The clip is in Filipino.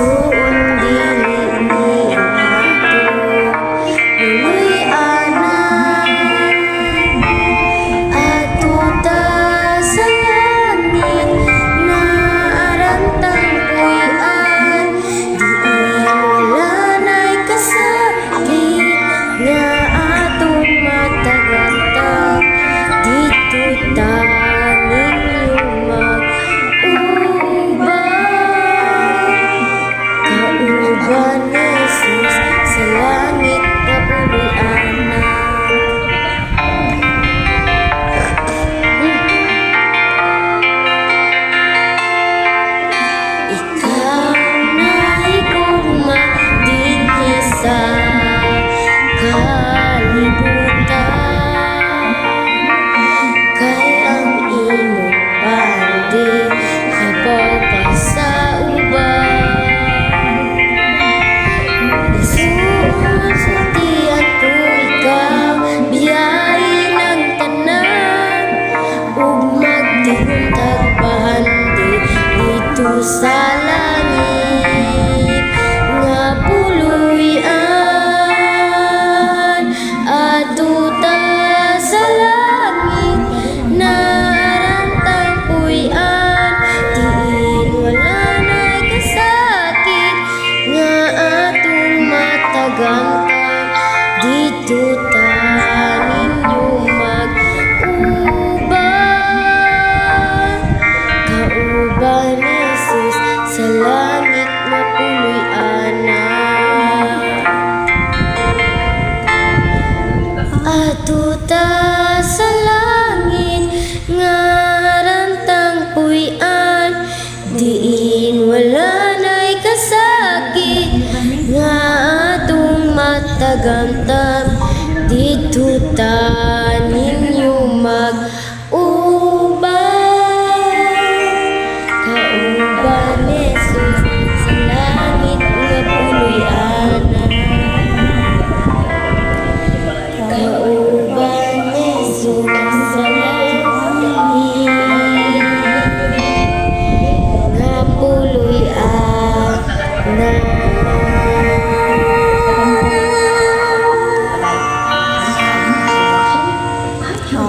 Suon dili ni ato Nuloy anak Ato ta sa langit Naarantang puyan Diin wala na'y kasakit Nga atong matagantag Dito ta Kauban ni Jesus sa langit na punoy anak. Ikaw na higugma dinhi sa kalibutan. Kay ang imong pandi kabaw pa sa uban. Sa